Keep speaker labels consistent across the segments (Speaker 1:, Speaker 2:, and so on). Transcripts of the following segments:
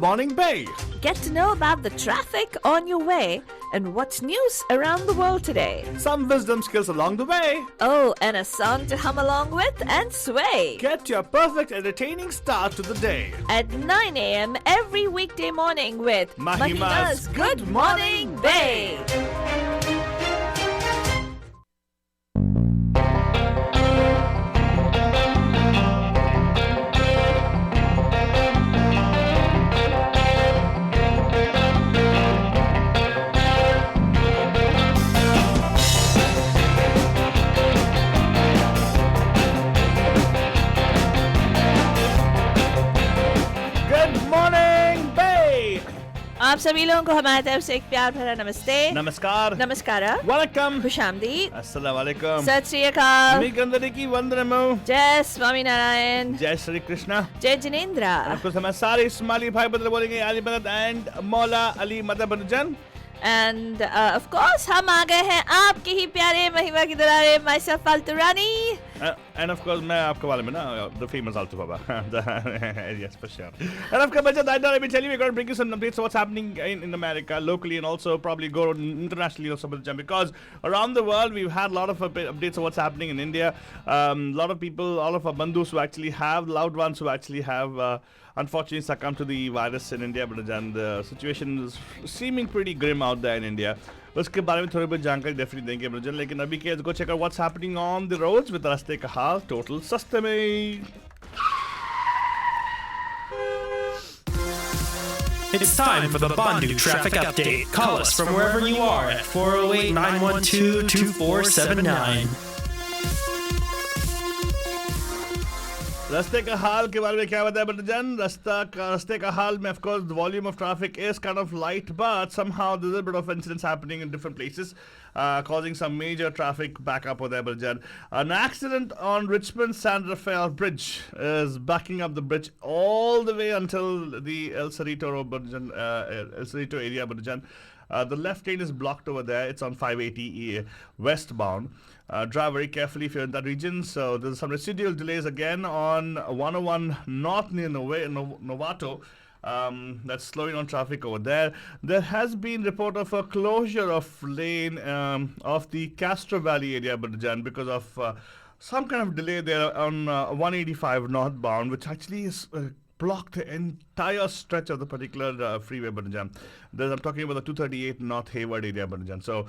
Speaker 1: Morning Bay.
Speaker 2: Get to know about the traffic on your way and what's news around the world today.
Speaker 1: Some wisdom skills along the way.
Speaker 2: Oh, and a song to hum along with and sway.
Speaker 1: Get your perfect entertaining start to the day.
Speaker 2: At 9 a.m. every weekday morning with
Speaker 1: Mahima's
Speaker 2: Good Morning Bay. आप सभी लोगों को हमारी तरफ से एक प्यार भरा नमस्ते
Speaker 1: नमस्कार
Speaker 2: नमस्कार
Speaker 1: वणक्कम
Speaker 2: खुशामदीद
Speaker 1: अस्सलाम वालेकुम
Speaker 2: सत श्री अकाल
Speaker 1: मीकंदरिकी वंदनमो
Speaker 2: जय स्वामी नारायण
Speaker 1: जय श्री कृष्णा
Speaker 2: जय जिनेंद्र
Speaker 1: आपको हमारे सारे इस्माइली भाई बदल बोलेंगे अली मदद एंड मौला अली मदद बनुजन
Speaker 2: एंड ऑफ कोर्स हम आ गए हैं आपके ही प्यारे महिमा की दुलारे माइसेल्फ फालतू रानी
Speaker 1: and of course मैं आपके बारे में ना the famous Altu Baba yes for sure and of course let me tell you we're going to bring you some updates of what's happening in America locally and also probably go internationally also because around the world we've had a lot of updates of what's happening in India a lot of people all of our bandhus who actually have loved ones who actually have unfortunately succumbed to the virus in India but the situation is seeming pretty grim out there in India उसके बारे में थोड़ी बहुत जानकारी definitely देंगे ब्रजन लेकिन अभी के go check out what's happening on the roads with रास्ते का हाल टोटल सस्ते में
Speaker 3: It's time for the Bandu Traffic Update. Call us from wherever you are at 408-912-2479.
Speaker 1: रास्ते का हाल के बारे में क्या बताया ब्रजन रास्ते का हाल में of course the volume of traffic is kind of light but somehow there's a bit of incidents happening in different places causing some major traffic backup over there brother. An accident on Richmond San Rafael Bridge is backing up the bridge all the way until the El Cerrito area brother. The left lane is blocked over there. It's on 580 westbound. Drive very carefully if you're in that region. So there's some residual delays again on 101 north near Novato. That's slowing on traffic over there. There has been report of a closure of lane of the Castro Valley area, Burjan, because of some kind of delay there on 185 northbound, which actually is blocked the entire stretch of the particular freeway, Burjan. I'm talking about the 238 North Hayward area, Burjan. So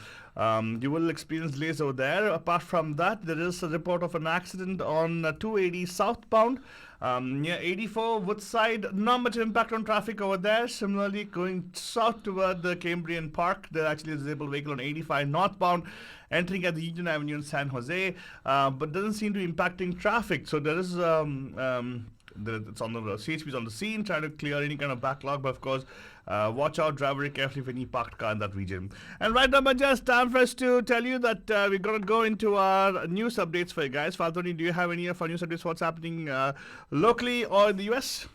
Speaker 1: you will experience delays over there. Apart from that, there is a report of an accident on 280 southbound. Near 84 Woodside, not much impact on traffic over there. Similarly, going south toward the Cambrian Park, there actually is a disabled vehicle on 85 northbound entering at the Union Avenue in San Jose, but doesn't seem to be impacting traffic. So there is it's on the CHP is on the scene trying to clear any kind of backlog, but of course watch out, drive very carefully for any parked car in that region. And right now, just time for us to tell you that we're going to go into our news updates for you guys. Faltoni, do you have any of our news updates, what's happening locally or in the US?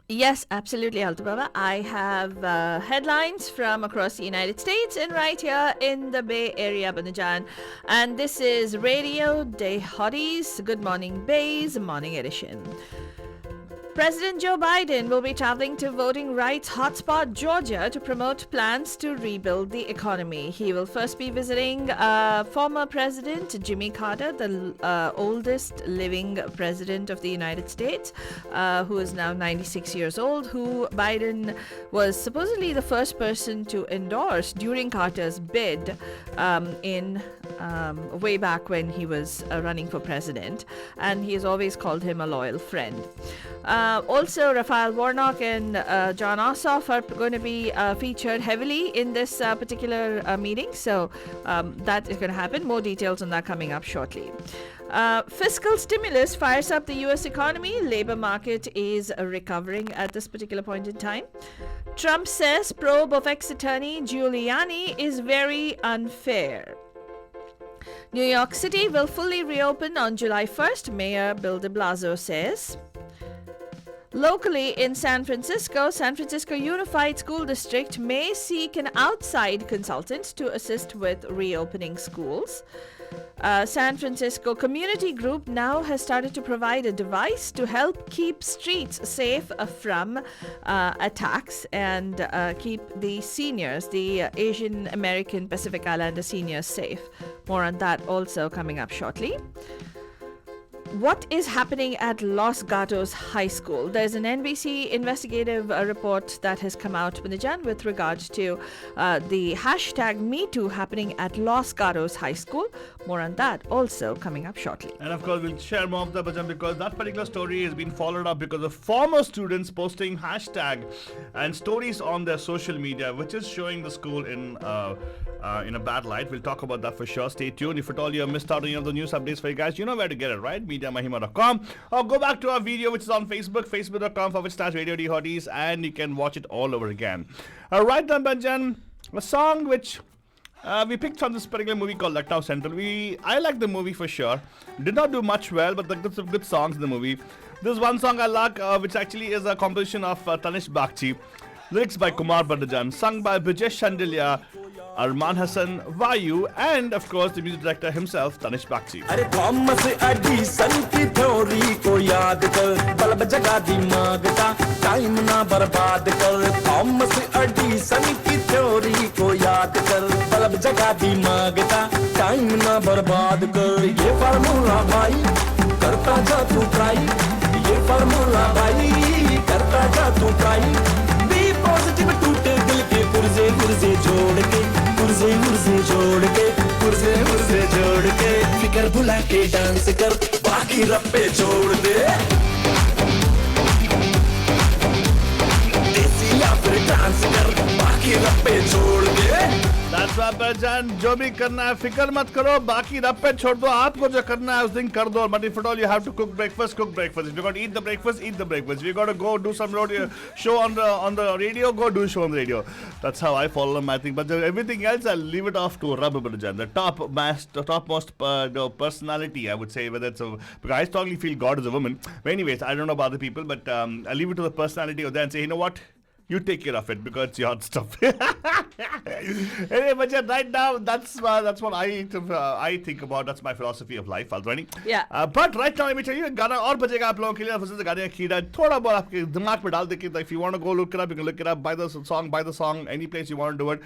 Speaker 2: Yes, absolutely, Altubaba. I have headlines from across the United States and right here in the Bay Area, Banajan. And this is Radio Day Hotties, Good Morning Bay's Morning Edition. President Joe Biden will be traveling to voting rights hotspot Georgia to promote plans to rebuild the economy. He will first be visiting former President Jimmy Carter, the oldest living president of the United States, who is now 96 years old, who Biden was supposedly the first person to endorse during Carter's bid in way back when he was running for president, and he has always called him a loyal friend. Also, Raphael Warnock and John Ossoff are going to be featured heavily in this particular meeting, so that is going to happen. More details on that coming up shortly. Fiscal stimulus fires up the U.S. economy. Labor market is recovering at this particular point in time. Trump says probe of ex-attorney Giuliani is very unfair. New York City will fully reopen on July 1st, Mayor Bill de Blasio says. Locally in San Francisco Unified School District may seek an outside consultant to assist with reopening schools. San Francisco community group now has started to provide a device to help keep streets safe from attacks and keep the seniors, the Asian American Pacific Islander seniors, safe. More on that also coming up shortly. What is happening at Los Gatos High School? There's an NBC investigative report that has come out, Bunijan, with regards to the hashtag #MeToo happening at Los Gatos High School. More on that also coming up shortly.
Speaker 1: And of course, we'll share more of that, Bhajan, because that particular story has been followed up because of former students posting hashtag and stories on their social media, which is showing the school in a bad light. We'll talk about that for sure. Stay tuned. If at all you missed out on any of the news updates for you guys, you know where to get it, right? MediaMahima.com, or go back to our video, which is on Facebook, facebook.com/Radio D Hotties, and you can watch it all over again. Right then, Banjan, a song which we picked from this particular movie called Lucknow Central. I like the movie for sure. Did not do much well, but there's some good songs in the movie. There's one song I like, which actually is a composition of Tanish Bagchi. Lyrics by Kumar Bhattajan, sung by Brijesh Chandelier, Arman Hassan, Vayu, and of course the music director himself, Tanish Bagchi.
Speaker 4: अरे Thomas Edison की theory को याद कर, bulb जगा दिमाग का, time ना बर्बाद कर. थॉमस एडिसन की थ्योरी को याद कर, बल्ब जगा दिमाग का, टाइम ना बर्बाद कर. ये फार्मूला भाई करता जा तू ट्राई, ये फार्मूला भाई करता जा तू ट्राई. बी पॉजिटिव टूटे दिल के पुर्जे पुर्जे जोड़ के, पुर्जे पुर्जे जोड़ के, पुर्जे पुर्जे जोड़ के. फिकर भुला के डांस कर, बाकी रप्पे छोड़ दे. देसी या फिर डांस कर, बाकी रप्पे छोड़ दे.
Speaker 1: That's right, Bhajan. जो भी करना है फिकर मत करो, बाकी रब पे छोड़ दो. आपको जो करना है उस दिन कर दो. But if at all you have to cook breakfast, cook breakfast. If you got to eat the breakfast, eat the breakfast. If you got to go do some show on the radio, go do a show on the radio. That's how I follow them, I think. But everything else, I'll leave it off to Rab Bhajan, the topmost personality, I would say. Whether it's because I strongly feel God is a woman. But anyways, I don't know about other people, but I'll leave it to the personality of that and say, you know what? You take care of it because it's your stuff. Anyway, but yeah, right now, that's what I think about. That's my philosophy of life, Aldrani.
Speaker 2: Yeah.
Speaker 1: But right now, let me tell you, गाना और बजेगा आप लोगों के लिए. फिर से गाने खीरा थोड़ा बहुत आपके दिमाग में डाल देंगे. If you want to go look it up, you can look it up. Buy the song, any place you want to do it.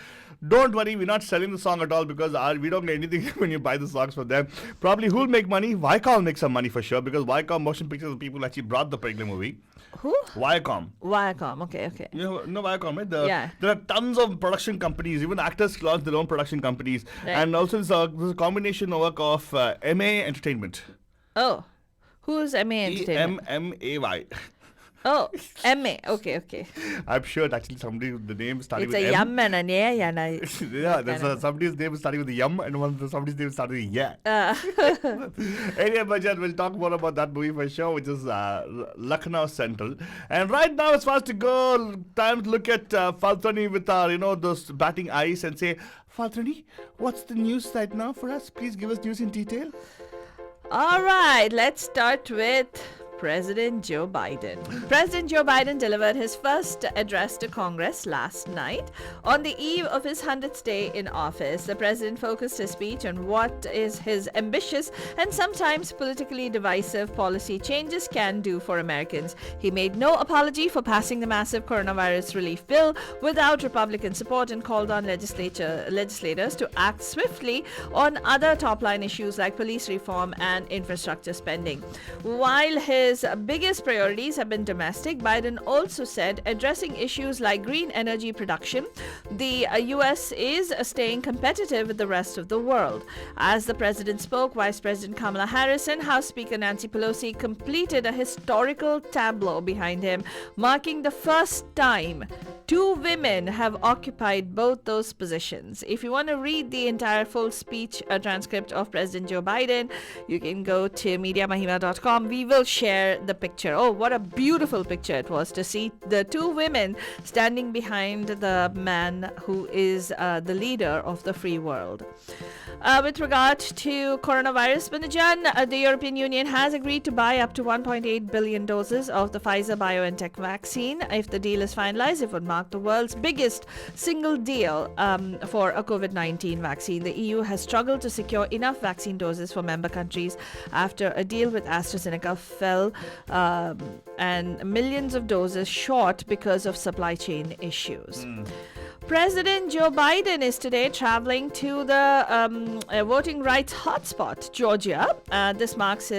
Speaker 1: Don't worry, we're not selling the song at all because we don't get anything when you buy the songs from them. Probably who'll make money? Viacom will make some money for sure because Viacom Motion Pictures, the people actually brought the particular movie.
Speaker 2: Who?
Speaker 1: Viacom.
Speaker 2: Viacom. Okay.
Speaker 1: You know Viacom, right?
Speaker 2: Yeah.
Speaker 1: There are tons of production companies. Even actors launch their own production companies.
Speaker 2: Right.
Speaker 1: And also there's a combination work of MA Entertainment.
Speaker 2: Oh, who's MA Entertainment?
Speaker 1: EMMAY.
Speaker 2: Oh, MA. Okay.
Speaker 1: I'm sure actually the name starting
Speaker 2: It's
Speaker 1: with
Speaker 2: a
Speaker 1: M.
Speaker 2: yum and an yeah.
Speaker 1: Yeah, there's somebody's name starting with the yum and somebody's name starting with yeah. Anyway, Bhajan, we'll talk more about that movie for sure, which is Lucknow Central. And right now, it's fast to go. Time to look at Faltani with our, those batting eyes and say, Faltani, what's the news right now for us? Please give us news in detail.
Speaker 2: All right, let's start with President Joe Biden. President Joe Biden delivered his first address to Congress last night. On the eve of his 100th day in office, the president focused his speech on what is his ambitious and sometimes politically divisive policy changes can do for Americans. He made no apology for passing the massive coronavirus relief bill without Republican support and called on legislators to act swiftly on other top-line issues like police reform and infrastructure spending. While his biggest priorities have been domestic, Biden also said addressing issues like green energy production, the U.S. is staying competitive with the rest of the world. As the president spoke, Vice President Kamala Harris and House Speaker Nancy Pelosi completed a historical tableau behind him, marking the first time two women have occupied both those positions. If you want to read the entire full speech transcript of President Joe Biden, you can go to MediaMahima.com. We will share the picture. Oh, what a beautiful picture it was to see the two women standing behind the man who is the leader of the free world. With regard to coronavirus, Banajan, the European Union has agreed to buy up to 1.8 billion doses of the Pfizer-BioNTech vaccine. If the deal is finalized, it would mark mark the world's biggest single deal for a COVID-19 vaccine. The EU has struggled to secure enough vaccine doses for member countries after a deal with AstraZeneca fell and millions of doses short because of supply chain issues. President Joe Biden is today traveling to the voting rights hotspot, Georgia. This marks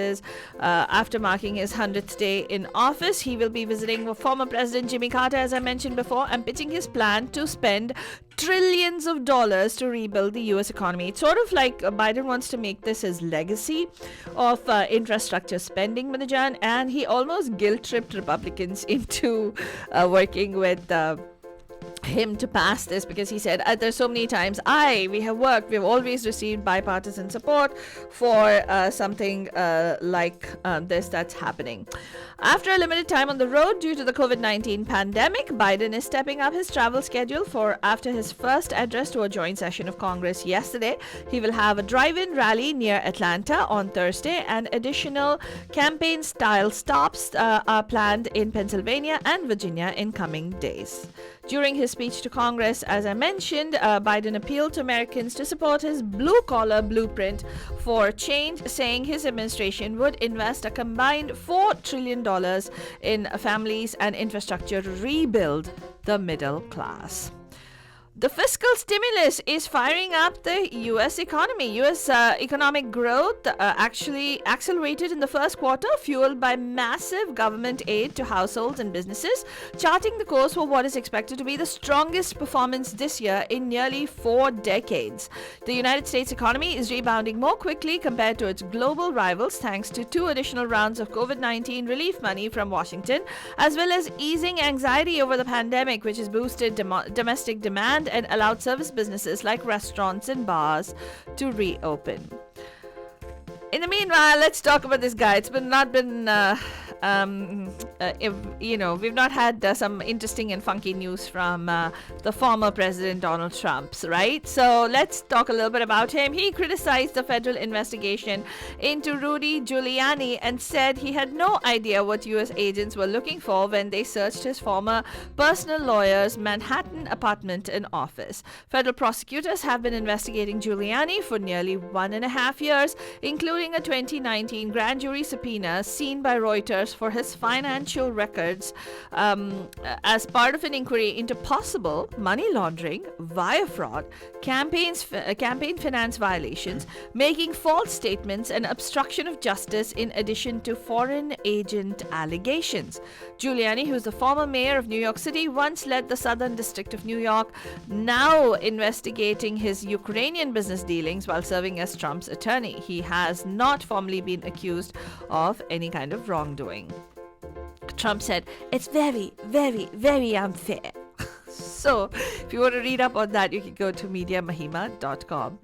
Speaker 2: after marking his 100th day in office. He will be visiting former President Jimmy Carter, as I mentioned before, and pitching his plan to spend trillions of dollars to rebuild the U.S. economy. It's sort of like Biden wants to make this his legacy of infrastructure spending, Manajan, and he almost guilt-tripped Republicans into working with him to pass this, because he said there's so many times we've always received bipartisan support for something like this that's happening. After a limited time on the road due to the COVID-19 pandemic, Biden is stepping up his travel schedule after his first address to a joint session of Congress yesterday. He will have a drive-in rally near Atlanta on Thursday, and additional campaign-style stops are planned in Pennsylvania and Virginia in coming days. During his speech to Congress, as I mentioned, Biden appealed to Americans to support his blue-collar blueprint for change, saying his administration would invest a combined $4 trillion in families and infrastructure to rebuild the middle class. The fiscal stimulus is firing up the U.S. economy. U.S. Economic growth actually accelerated in the first quarter, fueled by massive government aid to households and businesses, charting the course for what is expected to be the strongest performance this year in nearly 4 decades. The United States economy is rebounding more quickly compared to its global rivals, thanks to 2 additional rounds of COVID-19 relief money from Washington, as well as easing anxiety over the pandemic, which has boosted domestic demand and allowed service businesses like restaurants and bars to reopen. In the meanwhile, let's talk about this guy. We've not had some interesting and funky news from the former President Donald Trump, right? So let's talk a little bit about him. He criticized the federal investigation into Rudy Giuliani and said he had no idea what U.S. agents were looking for when they searched his former personal lawyer's Manhattan apartment and office. Federal prosecutors have been investigating Giuliani for nearly 1.5 years, including a 2019 grand jury subpoena seen by Reuters for his financial records as part of an inquiry into possible money laundering, wire fraud, campaign finance violations, making false statements, and obstruction of justice, in addition to foreign agent allegations. Giuliani, who is the former mayor of New York City, once led the Southern District of New York, now investigating his Ukrainian business dealings while serving as Trump's attorney. He has not formally been accused of any kind of wrongdoing. Trump said, "It's very, very, very unfair." So, if you want to read up on that, you can go to mediamahima.com.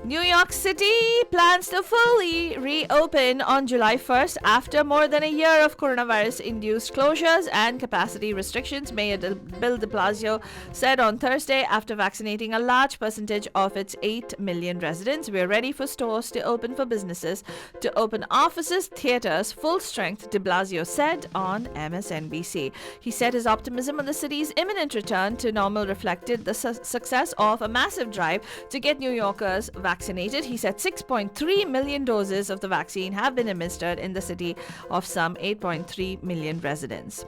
Speaker 2: New York City plans to fully reopen on July 1st after more than a year of coronavirus-induced closures and capacity restrictions, Mayor Bill de Blasio said on Thursday after vaccinating a large percentage of its 8 million residents. "We're ready for stores to open, for businesses to open, offices, theaters, full strength," de Blasio said on MSNBC. He said his optimism on the city's imminent return to normal reflected the success of a massive drive to get New Yorkers vaccinated. He said 6.3 million doses of the vaccine have been administered in the city of some 8.3 million residents.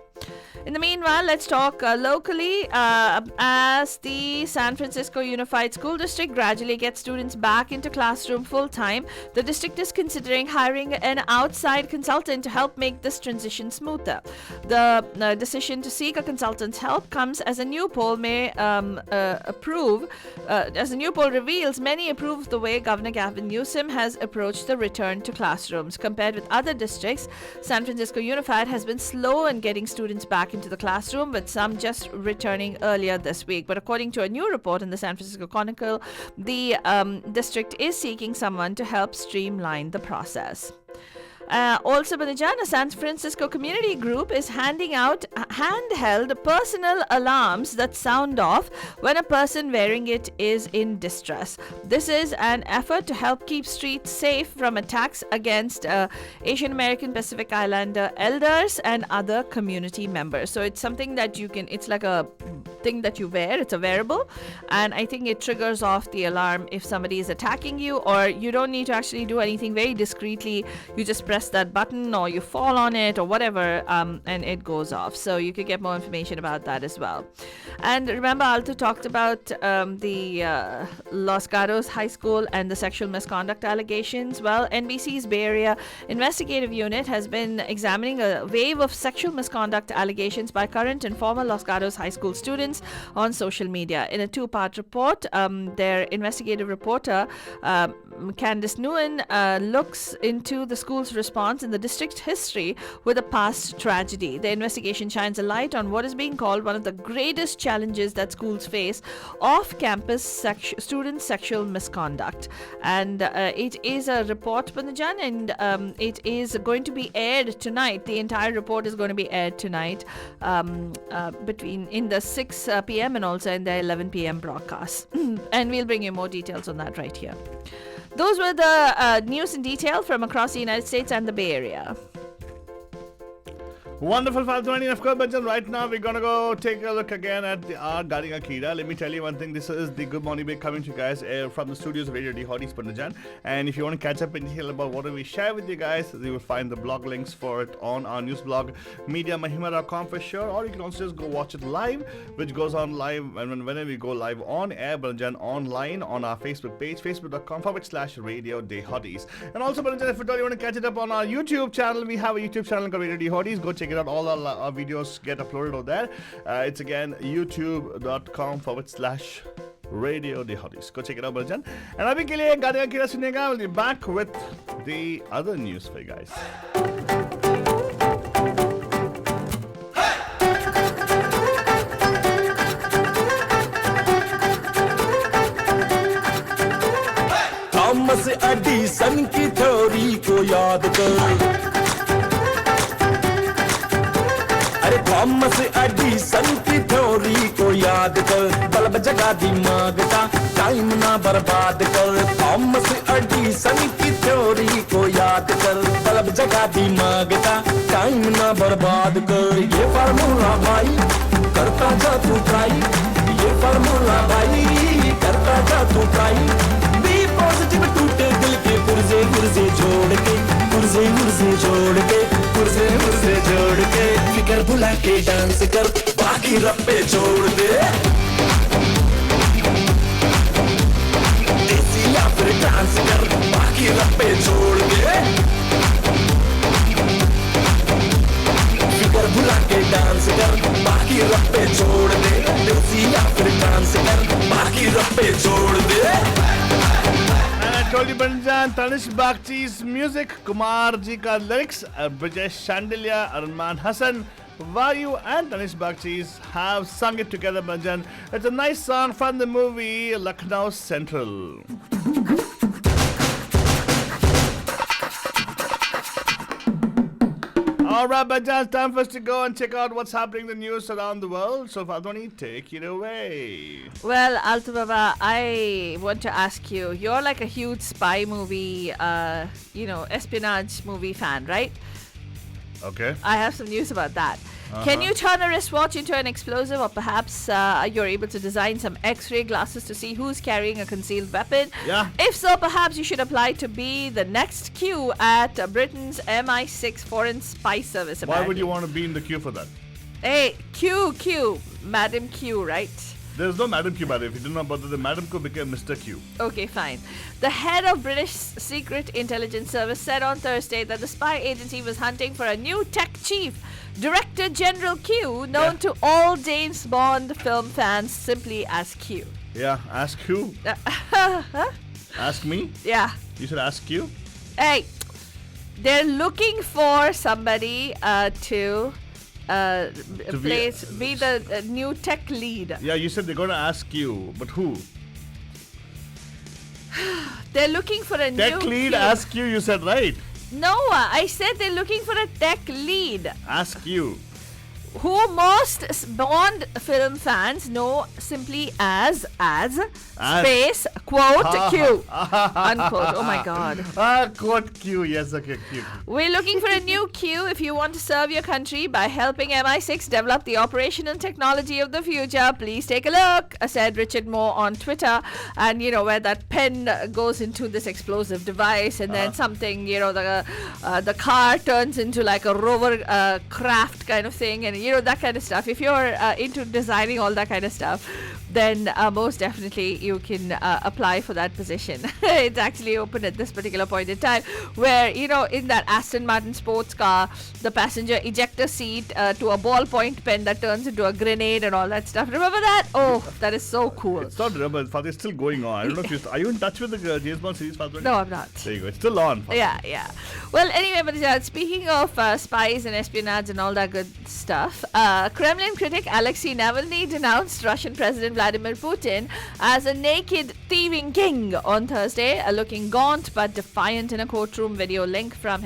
Speaker 2: In the meanwhile, let's talk locally. As the San Francisco Unified School District gradually gets students back into classroom full-time, the district is considering hiring an outside consultant to help make this transition smoother. The decision to seek a consultant's help comes as a new poll reveals many approve the way Governor Gavin Newsom has approached the return to classrooms. Compared with other districts, San Francisco Unified has been slow in getting students back into the classroom, with some just returning earlier this week. But according to a new report in the San Francisco Chronicle, the district is seeking someone to help streamline the process. Also, Banajan, a San Francisco community group is handing out handheld personal alarms that sound off when a person wearing it is in distress. This is an effort to help keep streets safe from attacks against Asian American Pacific Islander elders and other community members. So it's something that you can, it's like a thing that you wear, it's a wearable, and I think it triggers off the alarm if somebody is attacking you, or you don't need to actually do anything very discreetly. You just press that button or you fall on it or whatever, and it goes off. So you could get more information about that as well. And remember, Alto talked about the Los Gatos High School and the sexual misconduct allegations. Well, NBC's Bay Area investigative unit has been examining a wave of sexual misconduct allegations by current and former Los Gatos High School students on social media. In a two-part report, their investigative reporter, Candice Nguyen, looks into the school's response in the district's history with a past tragedy. The investigation shines a light on what is being called one of the greatest challenges that schools face: off-campus student sexual misconduct. And it is a report, Banajan, and it is going to be aired tonight. The entire report is going to be aired tonight in the 6 p.m. and also in the 11 p.m. broadcast. And we'll bring you more details on that right here. Those were the news in detail from across the United States and the Bay Area.
Speaker 1: Wonderful, Faltwani. And of course, Banjan, right now we're going to go take a look again at our Guarding Akira. Let me tell you one thing. This is the Good Morning Bay coming to you guys from the studios of Radio D Hotties, Banjan. And if you want to catch up in detail about what we share with you guys, you will find the blog links for it on our news blog, MediaMahima.com for sure. Or you can also just go watch it live, which goes on live and whenever we go live on air, Banjan, online on our Facebook page, facebook.com/Radio Day Hotties. And also, Banjan, if you want to catch it up on our YouTube channel, we have a YouTube channel called Radio D Hotties. Go check it out. All our videos get uploaded over there. It's again youtube.com/Radio Day Hotties. Go check it out, Baljan. And abhi ke liye Guarding Akira sunega. We'll be back with the other news for you guys.
Speaker 4: Thomas Edison की theory को याद कर, अरे Thomas Edison की theory को याद कर, bulb जगा दिमाग का टाइम ना बर्बाद कर। थॉमस एडिसन की थ्योरी को याद कर, बल्ब जगा दिमाग का टाइम ना बर्बाद कर। ये फार्मूला भाई करता जा तू ट्राई, ये फार्मूला भाई करता जा तू ट्राई। बी पॉजिटिव, टूटे दिल के पुर्जे पुर्जे जोड़ के, पुर्जे पुर्जे जोड़ के, पुर्जे पुर्जे जोड़ के। फिकर भुला के डांस कर, बाकी रप्पे छोड़ दे। देसी या फिर डांस कर, बाकी रप्पे छोड़ दे। फिकर भुला के डांस कर, बाकी रप्पे छोड़ दे। देसी या फिर डांस कर, बाकी रप्पे छोड़ दे।
Speaker 1: Told you, Banjan, Tanish Bakhchi's music, Kumar ji ka lyrics, Brijesh Chandelier, Arman Hassan, Vayu and Tanish Bakhchi's have sung it together, Banjan. It's a nice song from the movie Lucknow Central. Alright, Banjan, it's time for us to go and check out what's happening in the news around the world. So, Faltwani, take it away.
Speaker 2: Well, Alto Baba, I want to ask you, you're like a huge spy movie, espionage movie fan, right?
Speaker 1: Okay.
Speaker 2: I have some news about that. Can you turn a wristwatch into an explosive, or perhaps you're able to design some X-ray glasses to see who's carrying a concealed weapon?
Speaker 1: Yeah.
Speaker 2: If so, perhaps you should apply to be the next Q at Britain's MI6 Foreign Spy Service.
Speaker 1: Why would you want to be in the queue for that?
Speaker 2: Hey, Q, Madam Q, right?
Speaker 1: There's no Madam Q, by the way. If you didn't know about that, the Madam Q became Mr. Q.
Speaker 2: Okay, fine. The head of British Secret Intelligence Service said on Thursday that the spy agency was hunting for a new tech chief, Director General Q, known to all James Bond film fans simply as Q.
Speaker 1: Yeah, ask who? Ask me?
Speaker 2: Yeah.
Speaker 1: You should ask you?
Speaker 2: Hey, they're looking for somebody to be the new tech lead.
Speaker 1: Yeah, you said they're going to ask you, but who?
Speaker 2: They're looking for a new
Speaker 1: tech lead, ask you said, right?
Speaker 2: Noah, I said they're looking for a tech lead.
Speaker 1: Ask you.
Speaker 2: Who most Bond film fans know simply as space quote Q unquote. Oh my god.
Speaker 1: Quote Q. Yes, okay, Q.
Speaker 2: We're looking for a new Q if you want to serve your country by helping MI6 develop the operation and technology of the future. Please take a look, said Richard Moore on Twitter. And you know, where that pen goes into this explosive device, and then something, you know, the car turns into like a rover craft kind of thing, and you know, that kind of stuff. If you're into designing all that kind of stuff, then most definitely you can apply for that position. It's actually open at this particular point in time, where, you know, in that Aston Martin sports car, the passenger ejector seat to a ballpoint pen that turns into a grenade and all that stuff. Remember that? Oh, that is so cool.
Speaker 1: It's not remember, Father. It's still going on. I don't know if are you in touch with the James Bond series, Father?
Speaker 2: No, I'm not.
Speaker 1: There you go. It's still on. Father.
Speaker 2: Yeah. Well, anyway, but speaking of spies and espionage and all that good stuff, Kremlin critic Alexei Navalny denounced Russian President Vladimir Putin as a naked thieving king on Thursday, looking gaunt but defiant in a courtroom video link from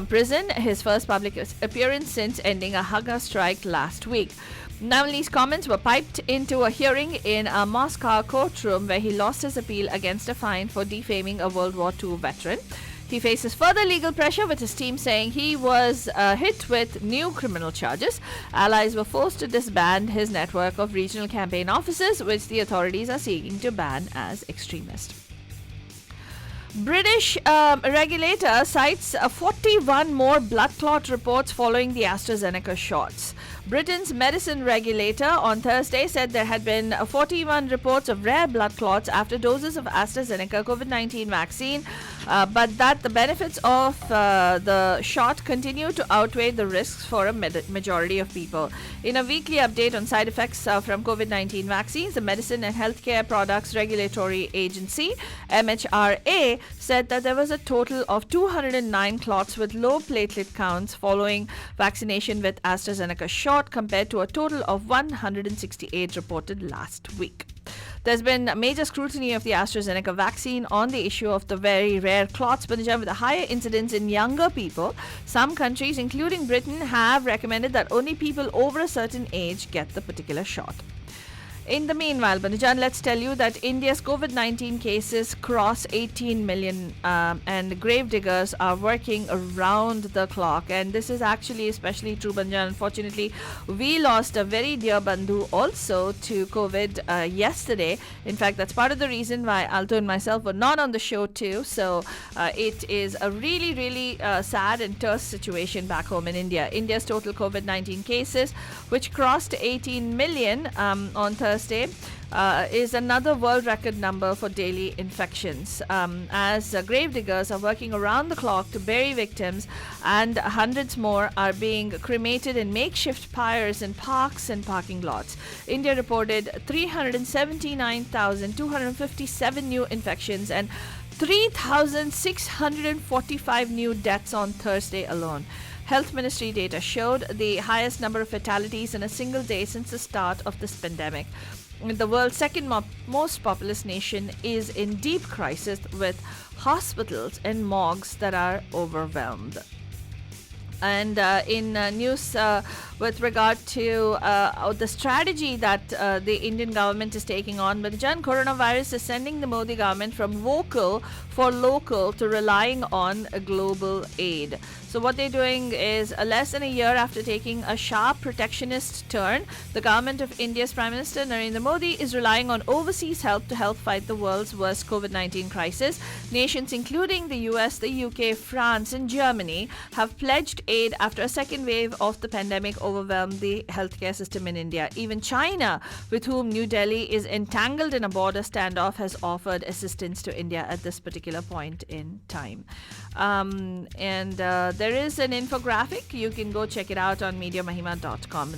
Speaker 2: prison, his first public appearance since ending a hunger strike last week. Navalny's comments were piped into a hearing in a Moscow courtroom where he lost his appeal against a fine for defaming a World War II veteran. He faces further legal pressure, with his team saying he was hit with new criminal charges. Allies were forced to disband his network of regional campaign offices, which the authorities are seeking to ban as extremist. British regulator cites 41 more blood clot reports following the AstraZeneca shots. Britain's medicine regulator on Thursday said there had been 41 reports of rare blood clots after doses of AstraZeneca COVID-19 vaccine, but that the benefits of the shot continue to outweigh the risks for a majority of people. In a weekly update on side effects from COVID-19 vaccines, the Medicine and Healthcare Products Regulatory Agency, MHRA, said that there was a total of 209 clots with low platelet counts following vaccination with AstraZeneca shot, compared to a total of 168 reported last week. There's been major scrutiny of the AstraZeneca vaccine on the issue of the very rare clots, but with a higher incidence in younger people. Some countries, including Britain, have recommended that only people over a certain age get the particular shot. In the meanwhile, Banajan, let's tell you that India's COVID-19 cases cross 18 million and gravediggers are working around the clock. And this is actually especially true, Banajan. Unfortunately, we lost a very dear bandhu also to COVID yesterday. In fact, that's part of the reason why Alto and myself were not on the show too. So it is a really, really sad and terse situation back home in India. India's total COVID-19 cases, which crossed 18 million on Thursday, is another world record number for daily infections, as gravediggers are working around the clock to bury victims, and hundreds more are being cremated in makeshift pyres in parks and parking lots. India reported 379,257 new infections and 3,645 new deaths on Thursday alone. Health Ministry data showed the highest number of fatalities in a single day since the start of this pandemic. The world's second most populous nation is in deep crisis, with hospitals and morgues that are overwhelmed. And in news with regard to the strategy that the Indian government is taking on, Banajan, coronavirus is sending the Modi government from vocal for local to relying on global aid. So what they're doing is, less than a year after taking a sharp protectionist turn, the government of India's Prime Minister Narendra Modi is relying on overseas help to help fight the world's worst COVID-19 crisis. Nations including the US, the UK, France and Germany have pledged aid after a second wave of the pandemic overwhelmed the healthcare system in India. Even China, with whom New Delhi is entangled in a border standoff, has offered assistance to India at this particular point in time. There is an infographic. You can go check it out on mediamahima.com.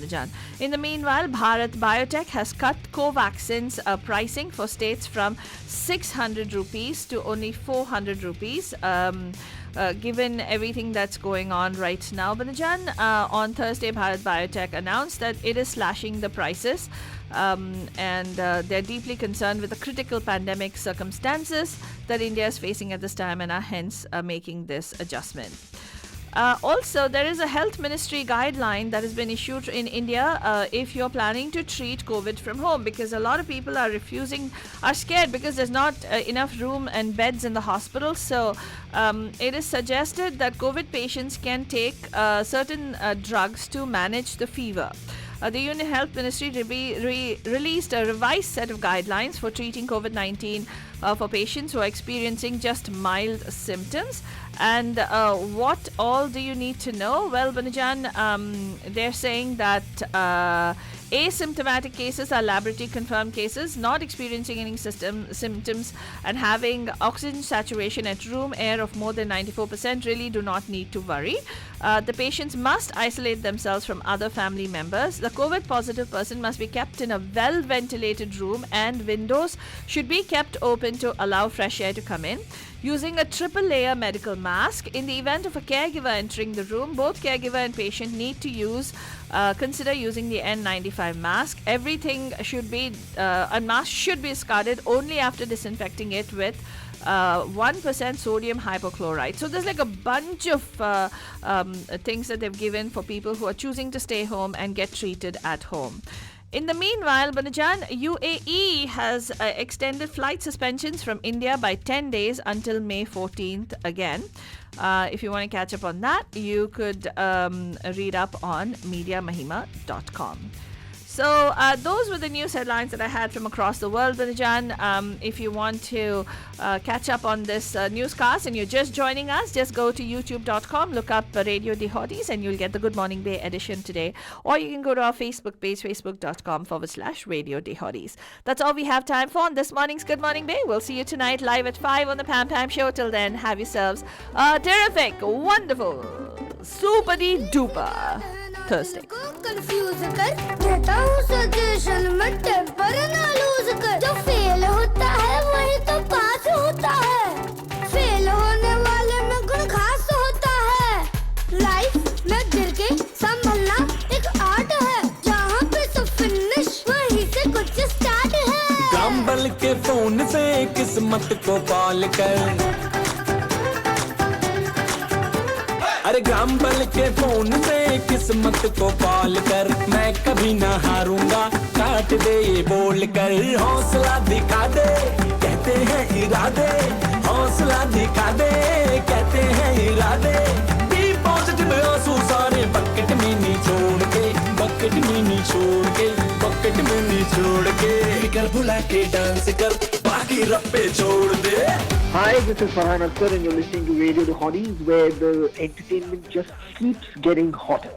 Speaker 2: In the meanwhile, Bharat Biotech has cut Covaxin's pricing for states from 600 rupees to only 400 rupees. given everything that's going on right now, Banajan. On Thursday, Bharat Biotech announced that it is slashing the prices, and they're deeply concerned with the critical pandemic circumstances that India is facing at this time and are hence making this adjustment. Also, there is a health ministry guideline that has been issued in India if you're planning to treat COVID from home, because a lot of people are scared because there's not enough room and beds in the hospital. So it is suggested that COVID patients can take certain drugs to manage the fever. The Union Health Ministry released a revised set of guidelines for treating COVID-19 for patients who are experiencing just mild symptoms. And what all do you need to know? Well, Banajan, they're saying that asymptomatic cases are laboratory confirmed cases, not experiencing any symptoms and having oxygen saturation at room air of more than 94% really do not need to worry. The patients must isolate themselves from other family members. The COVID positive person must be kept in a well ventilated room, and windows should be kept open to allow fresh air to come in. Using a triple layer medical mask. In the event of a caregiver entering the room, both caregiver and patient need to consider using the N95 mask. Everything should be, a mask should be discarded only after disinfecting it with 1% sodium hypochlorite. So there's like a bunch of things that they've given for people who are choosing to stay home and get treated at home. In the meanwhile, Banajan, UAE has extended flight suspensions from India by 10 days until May 14th again. If you want to catch up on that, you could read up on mediamahima.com. So those were the news headlines that I had from across the world, Banajan. If you want to catch up on this newscast and you're just joining us, just go to youtube.com, look up Radio Day Hotties, and you'll get the Good Morning Bay edition today. Or you can go to our Facebook page, facebook.com/Radio Day Hotties. That's all we have time for on this morning's Good Morning Bay. We'll see you tonight live at 5 on the Pam Pam Show. Till then, have yourselves a terrific, wonderful, super-duper Thursday.
Speaker 5: Confuse कर देता हूँ suggestion में temper ना loose कर जो fail होता है वही तो पास होता है फेल होने वाले में गुण खास होता है लाइफ में गिर के संभलना एक आर्ट है जहाँ पे सब फिनिश वहीं से कुछ स्टार्ट है
Speaker 4: गंबल के फोन से किस्मत को कॉल कर अरे गंबल के फोन से किस्मत को कॉल कर मैं कभी ना हारूंगा काट दे ये बोल कर हौसला दिखा दे कहते हैं इरादे हौसला दिखा दे कहते हैं इरादे बी पॉजिटिव आंसू सारे बकेट में निचोड़ के बकेट में निचोड़ के बकेट में निचोड़ के फिकर भुला के डांस कर बाकी रप्पे छोड़ दे
Speaker 6: Hi, this is Farhan Akhtar and you're listening to Radio The Hotties, where the entertainment just keeps getting hotter.